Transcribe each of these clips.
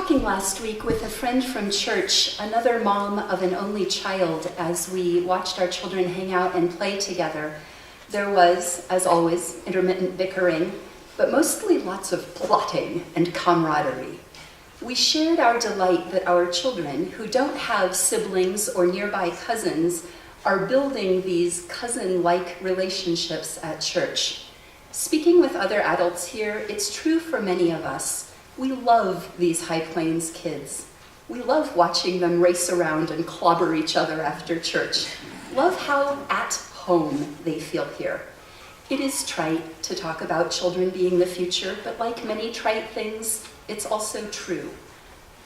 talking last week with a friend from church, another mom of an only child, as we watched our children hang out and play together. There was, as always, intermittent bickering, but mostly lots of plotting and camaraderie. We shared our delight that our children, who don't have siblings or nearby cousins, are building these cousin-like relationships at church. Speaking with other adults here, it's true for many of us. We love these High Plains kids. We love watching them race around and clobber each other after church. Love how at home they feel here. It is trite to talk about children being the future, but like many trite things, it's also true.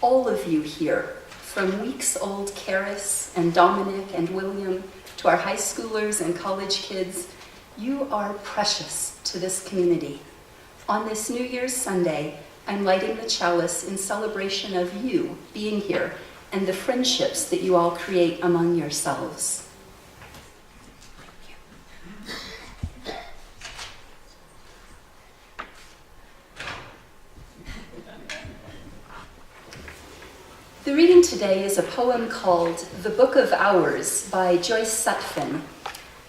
All of you here, from weeks-old Karis and Dominic and William to our high schoolers and college kids, you are precious to this community. On this New Year's Sunday, I'm lighting the chalice in celebration of you being here and the friendships that you all create among yourselves. The reading today is a poem called The Book of Hours by Joyce Sutphin.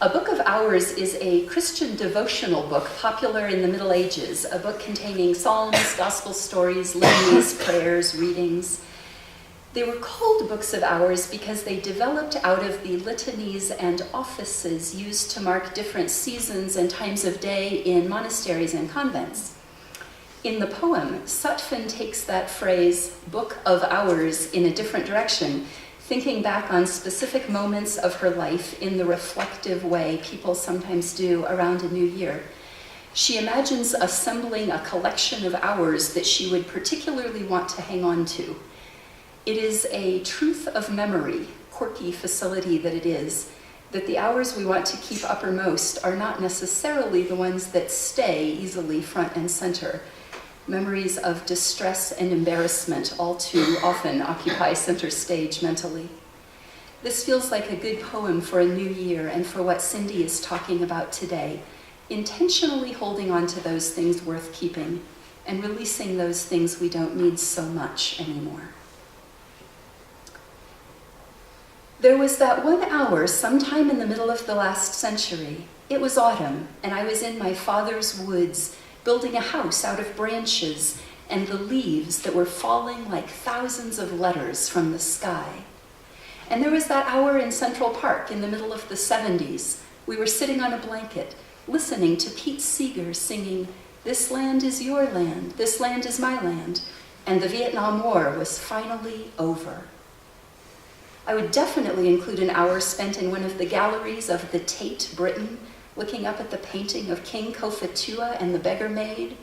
A Book of Hours is a Christian devotional book popular in the Middle Ages, a book containing psalms, gospel stories, litanies, prayers, readings. They were called Books of Hours because they developed out of the litanies and offices used to mark different seasons and times of day in monasteries and convents. In the poem, Sutphin takes that phrase, Book of Hours, in a different direction, thinking back on specific moments of her life in the reflective way people sometimes do around a new year. She imagines assembling a collection of hours that she would particularly want to hang on to. It is a truth of memory, quirky facility that it is, that the hours we want to keep uppermost are not necessarily the ones that stay easily front and center. Memories of distress and embarrassment all too often occupy center stage mentally. This feels like a good poem for a new year and for what Cindy is talking about today, intentionally holding on to those things worth keeping and releasing those things we don't need so much anymore. There was that 1 hour sometime in the middle of the last century. It was autumn, and I was in my father's woods, building a house out of branches and the leaves that were falling like thousands of letters from the sky. And there was that hour in Central Park in the middle of the 70s. We were sitting on a blanket, listening to Pete Seeger singing, "This land is your land, this land is my land," and the Vietnam War was finally over. I would definitely include an hour spent in one of the galleries of the Tate, Britain, looking up at the painting of King Cophetua and the Beggar Maid,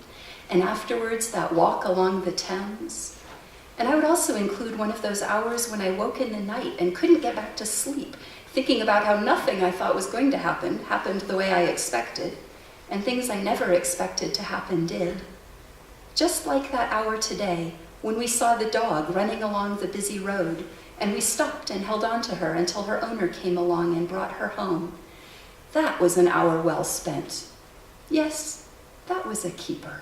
and afterwards that walk along the Thames. And I would also include one of those hours when I woke in the night and couldn't get back to sleep, thinking about how nothing I thought was going to happen happened the way I expected, and things I never expected to happen did. Just like that hour today, when we saw the dog running along the busy road, and we stopped and held on to her until her owner came along and brought her home. That was an hour well spent. Yes, that was a keeper.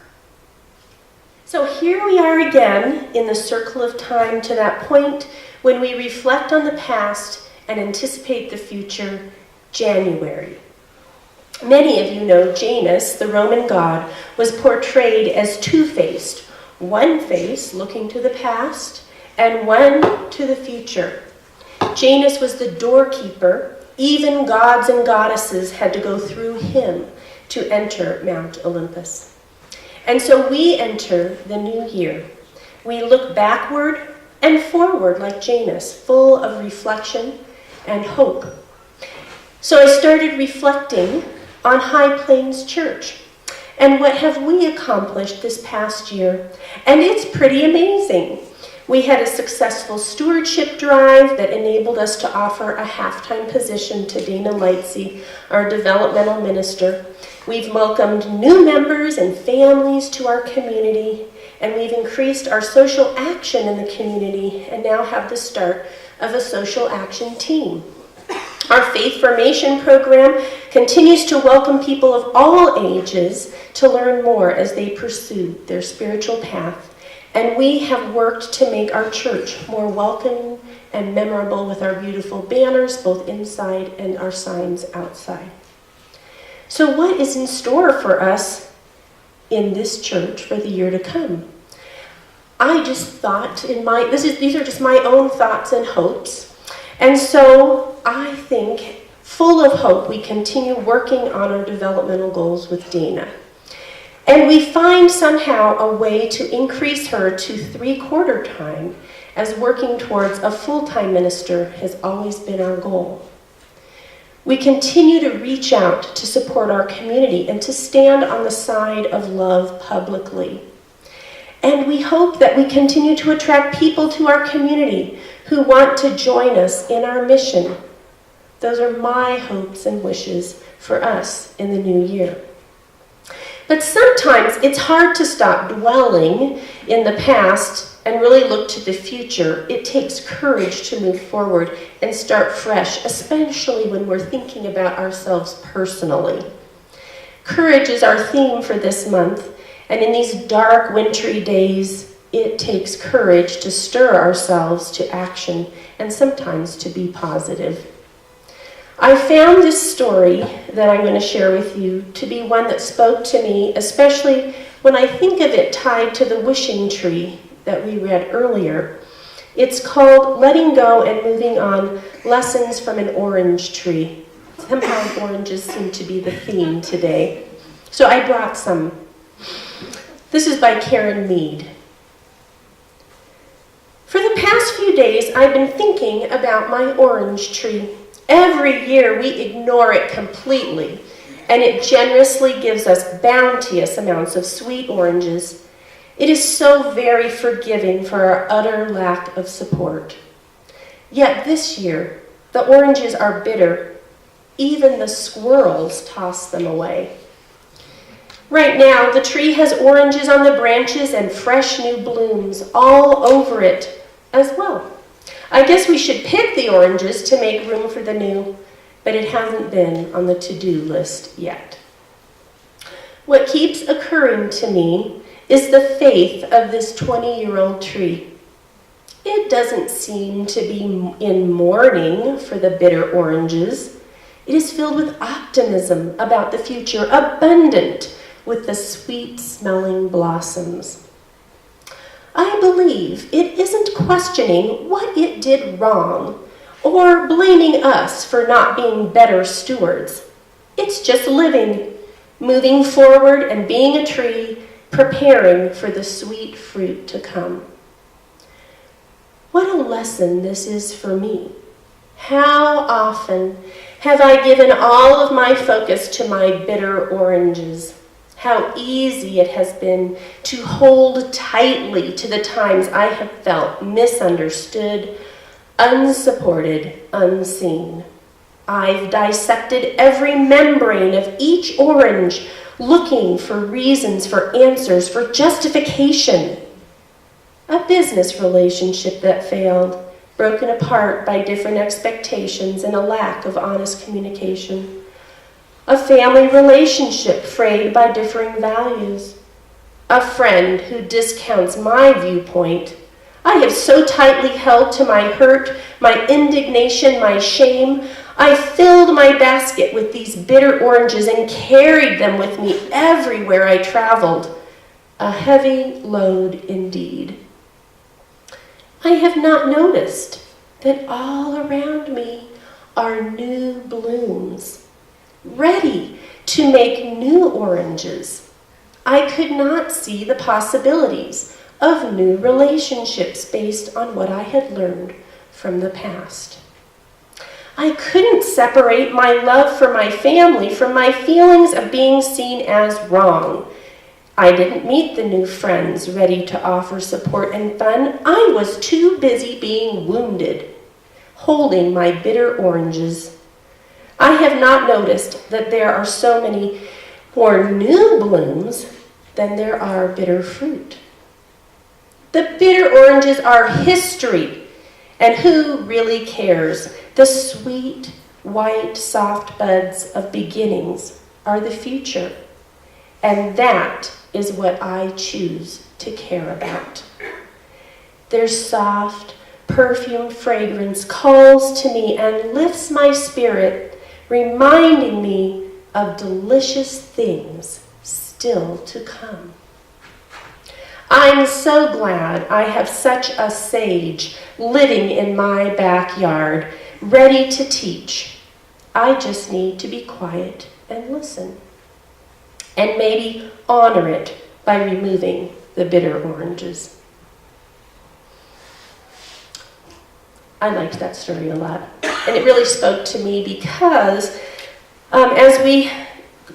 So here we are again in the circle of time to that point when we reflect on the past and anticipate the future, January. Many of you know Janus, the Roman god, was portrayed as two-faced, one face looking to the past and one to the future. Janus was the doorkeeper. Even gods and goddesses had to go through him to enter Mount Olympus. And so we enter the new year. We look backward and forward like Janus, full of reflection and hope. So I started reflecting on High Plains Church and what have we accomplished this past year. And it's pretty amazing. We had a successful stewardship drive that enabled us to offer a half-time position to Dana Lightsey, our developmental minister. We've welcomed new members and families to our community, and we've increased our social action in the community and now have the start of a social action team. Our faith formation program continues to welcome people of all ages to learn more as they pursue their spiritual path. And we have worked to make our church more welcoming and memorable with our beautiful banners, both inside and our signs outside. So what is in store for us in this church for the year to come? I just thought these are just my own thoughts and hopes. And so I think, full of hope, we continue working on our developmental goals with Dana. And we find somehow a way to increase her to 3/4 time, as working towards a full-time minister has always been our goal. We continue to reach out to support our community and to stand on the side of love publicly. And we hope that we continue to attract people to our community who want to join us in our mission. Those are my hopes and wishes for us in the new year. But sometimes it's hard to stop dwelling in the past and really look to the future. It takes courage to move forward and start fresh, especially when we're thinking about ourselves personally. Courage is our theme for this month, and in these dark, wintry days, it takes courage to stir ourselves to action and sometimes to be positive. I found this story that I'm going to share with you to be one that spoke to me, especially when I think of it tied to the wishing tree that we read earlier. It's called Letting Go and Moving On, Lessons from an Orange Tree. Somehow oranges seem to be the theme today. So I brought some. This is by Karen Mead. For the past few days, I've been thinking about my orange tree. Every year we ignore it completely, and it generously gives us bounteous amounts of sweet oranges. It is so very forgiving for our utter lack of support. Yet this year, the oranges are bitter. Even the squirrels toss them away. Right now, the tree has oranges on the branches and fresh new blooms all over it as well. I guess we should pick the oranges to make room for the new, but it hasn't been on the to-do list yet. What keeps occurring to me is the faith of this 20-year-old tree. It doesn't seem to be in mourning for the bitter oranges. It is filled with optimism about the future, abundant with the sweet-smelling blossoms. I believe it isn't questioning what it did wrong or blaming us for not being better stewards. It's just living, moving forward and being a tree, preparing for the sweet fruit to come. What a lesson this is for me. How often have I given all of my focus to my bitter oranges? How easy it has been to hold tightly to the times I have felt misunderstood, unsupported, unseen. I've dissected every membrane of each orange, looking for reasons, for answers, for justification. A business relationship that failed, broken apart by different expectations and a lack of honest communication. A family relationship frayed by differing values. A friend who discounts my viewpoint. I have so tightly held to my hurt, my indignation, my shame. I filled my basket with these bitter oranges and carried them with me everywhere I traveled. A heavy load indeed. I have not noticed that all around me are new blooms, ready to make new oranges. I could not see the possibilities of new relationships based on what I had learned from the past. I couldn't separate my love for my family from my feelings of being seen as wrong. I didn't meet the new friends ready to offer support and fun. I was too busy being wounded, holding my bitter oranges. I have not noticed that there are so many more new blooms than there are bitter fruit. The bitter oranges are history, and who really cares? The sweet, white, soft buds of beginnings are the future, and that is what I choose to care about. Their soft, perfumed fragrance calls to me and lifts my spirit, reminding me of delicious things still to come. I'm so glad I have such a sage living in my backyard, ready to teach. I just need to be quiet and listen, and maybe honor it by removing the bitter oranges. I liked that story a lot, and it really spoke to me because as we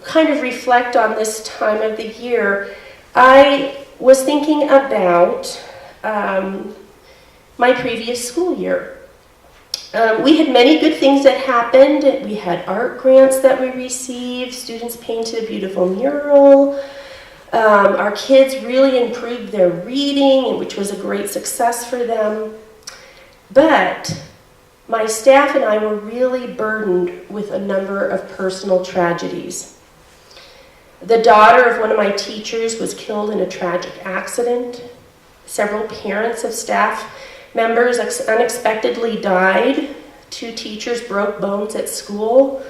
kind of reflect on this time of the year, I was thinking about my previous school year. We had many good things that happened. We had art grants that we received. Students painted a beautiful mural. Our kids really improved their reading, which was a great success for them. But my staff and I were really burdened with a number of personal tragedies. The daughter of one of my teachers was killed in a tragic accident. Several parents of staff members unexpectedly died. 2 teachers broke bones at school,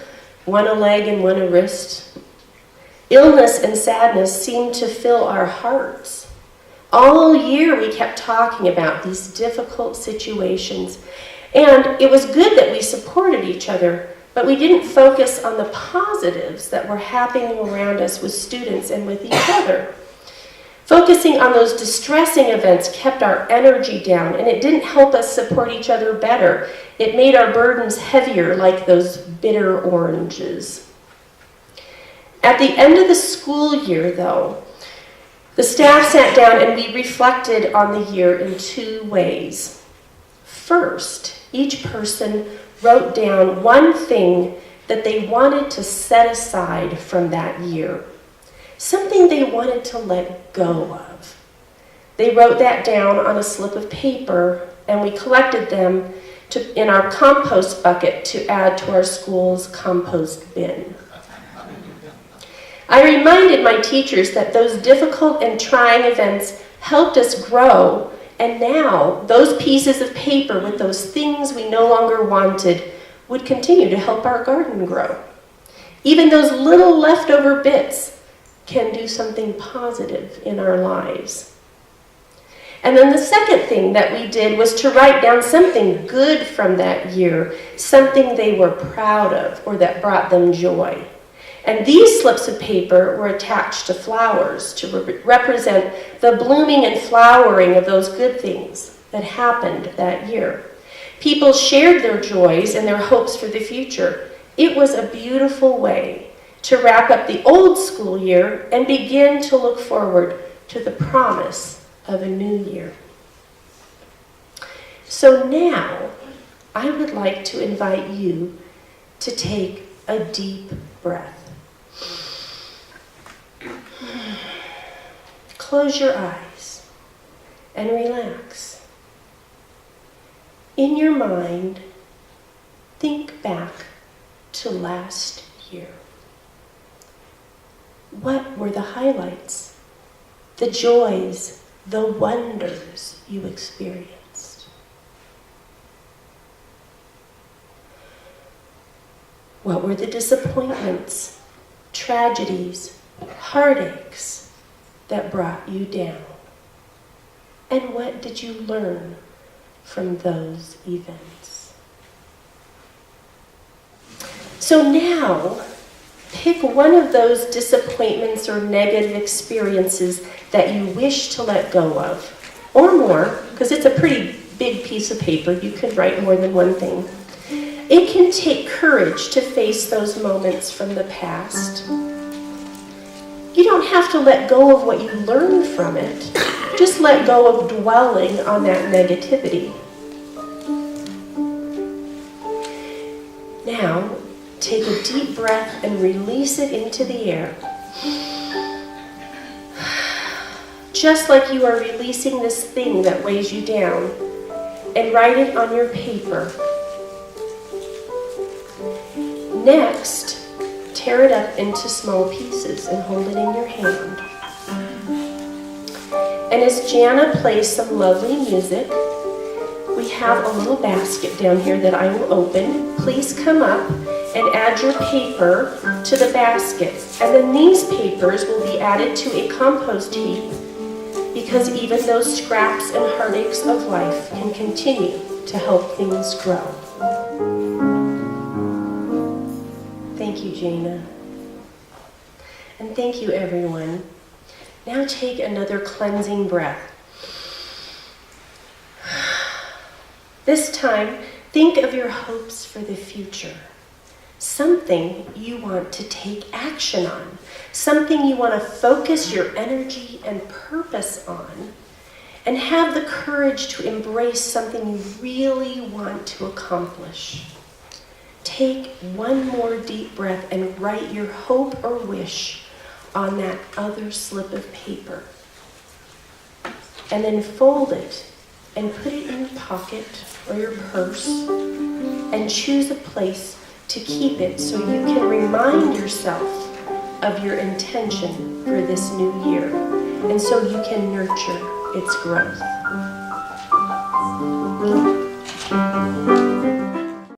one a leg and one a wrist. Illness and sadness seemed to fill our hearts. All year we kept talking about these difficult situations, and it was good that we supported each other, but we didn't focus on the positives that were happening around us with students and with each other. Focusing on those distressing events kept our energy down, and it didn't help us support each other better. It made our burdens heavier, like those bitter oranges. At the end of the school year, though, the staff sat down and we reflected on the year in 2 ways. First, each person wrote down one thing that they wanted to set aside from that year, something they wanted to let go of. They wrote that down on a slip of paper, and we collected them in our compost bucket to add to our school's compost bin. I reminded my teachers that those difficult and trying events helped us grow, and now those pieces of paper with those things we no longer wanted would continue to help our garden grow. Even those little leftover bits can do something positive in our lives. And then the second thing that we did was to write down something good from that year, something they were proud of or that brought them joy. And these slips of paper were attached to flowers to represent the blooming and flowering of those good things that happened that year. People shared their joys and their hopes for the future. It was a beautiful way to wrap up the old school year and begin to look forward to the promise of a new year. So now, I would like to invite you to take a deep breath. Close your eyes and relax. In your mind, think back to last year. What were the highlights, the joys, the wonders you experienced? What were the disappointments, tragedies, heartaches that brought you down? And what did you learn from those events? So now, pick one of those disappointments or negative experiences that you wish to let go of, or more, because it's a pretty big piece of paper. You could write more than one thing. It can take courage to face those moments from the past. You don't have to let go of what you learned from it. Just let go of dwelling on that negativity. Now, take a deep breath and release it into the air. Just like you are releasing this thing that weighs you down, and write it on your paper. Next, tear it up into small pieces and hold it in your hand. And as Jana plays some lovely music, we have a little basket down here that I will open. Please come up and add your paper to the basket. And then these papers will be added to a compost heap, because even those scraps and heartaches of life can continue to help things grow. Thank you, Jana. And thank you, everyone. Now take another cleansing breath. This time, think of your hopes for the future. Something you want to take action on. Something you want to focus your energy and purpose on. And have the courage to embrace something you really want to accomplish. Take one more deep breath and write your hope or wish on that other slip of paper. And then fold it and put it in your pocket or your purse and choose a place to keep it so you can remind yourself of your intention for this new year, and so you can nurture its growth.